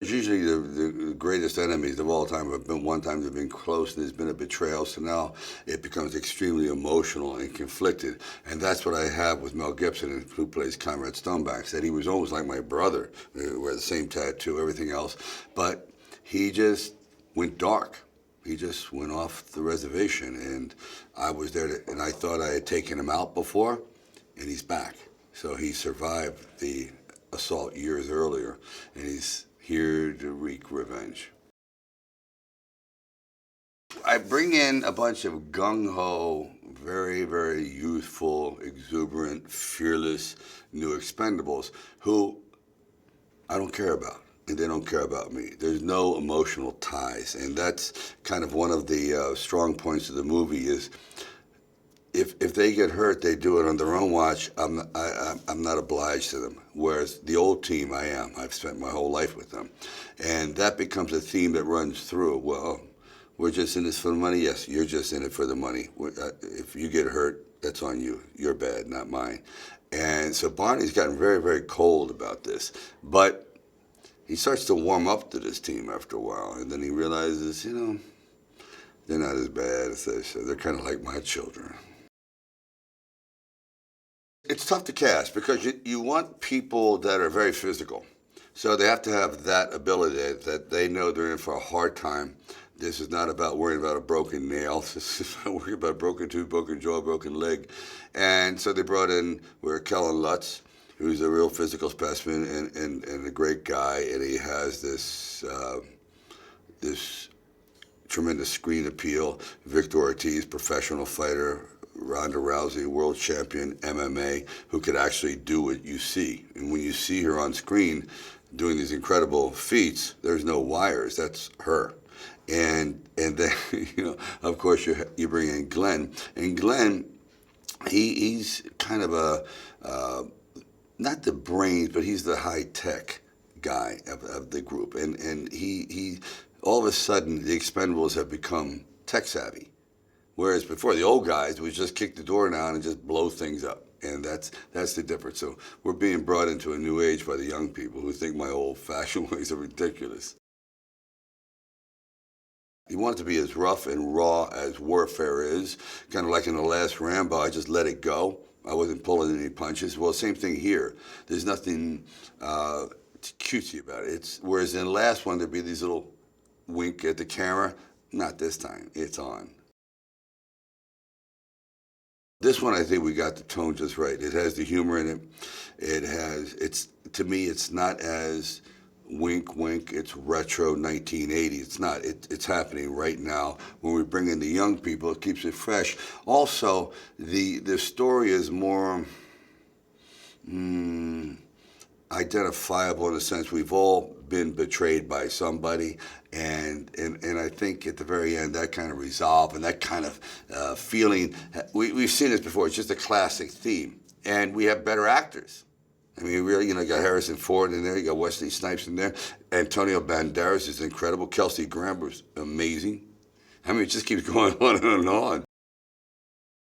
It's usually the greatest enemies of all time have been one time they've been close and there's been a betrayal, so now it becomes extremely emotional and conflicted. And that's what I have with Mel Gibson, who plays Conrad Stonebanks, that he was almost like my brother. We wear the same tattoo, everything else. But he just went dark. He just went off the reservation, and I was there, and I thought I had taken him out before, and he's back. So he survived the assault years earlier, and he's here to wreak revenge. I bring in a bunch of gung-ho, very, very youthful, exuberant, fearless new Expendables who I don't care about, and they don't care about me. There's no emotional ties, and that's kind of one of the strong points of the movie is if they get hurt, they do it on their own watch. I'm not obliged to them. Whereas the old team, I am. I've spent my whole life with them. And that becomes a theme that runs through. Well, we're just in this for the money? Yes, you're just in it for the money. If you get hurt, that's on you. You're bad, not mine. And so Barney's gotten very, very cold about this. But he starts to warm up to this team after a while. And then he realizes, they're not as bad as they say. They're kind of like my children. It's tough to cast because you want people that are very physical. So they have to have that ability that they know they're in for a hard time. This is not about worrying about a broken nail. This is about worrying about a broken tooth, broken jaw, broken leg. And so they brought in Kellen Lutz, who's a real physical specimen and a great guy. And he has this tremendous screen appeal. Victor Ortiz, professional fighter. Ronda Rousey, world champion, MMA, who could actually do what you see. And when you see her on screen doing these incredible feats, there's no wires. That's her. And then, of course, you bring in Glenn. And Glenn, he's kind of not the brains, but he's the high-tech guy of the group. And he all of a sudden, the Expendables have become tech-savvy. Whereas before, the old guys would just kick the door down and just blow things up. And that's the difference. So we're being brought into a new age by the young people who think my old-fashioned ways are ridiculous. You want it to be as rough and raw as warfare is. Kind of like in the last Rambo, I just let it go. I wasn't pulling any punches. Well, same thing here. There's nothing cutesy about it. Whereas in the last one, there'd be these little wink at the camera. Not this time. It's on. This one, I think we got the tone just right. It has the humor in it. To me, it's not as wink, wink, it's retro 1980. It's not. It's happening right now. When we bring in the young people, it keeps it fresh. Also, the story is more identifiable in a sense. We've all been betrayed by somebody, and I think at the very end that kind of resolve and that kind of feeling, we've seen this before. It's just a classic theme, and we have better actors. I mean, really, you got Harrison Ford in there, you got Wesley Snipes in there, Antonio Banderas is incredible, Kelsey Grammer's amazing. I mean, it just keeps going on and on.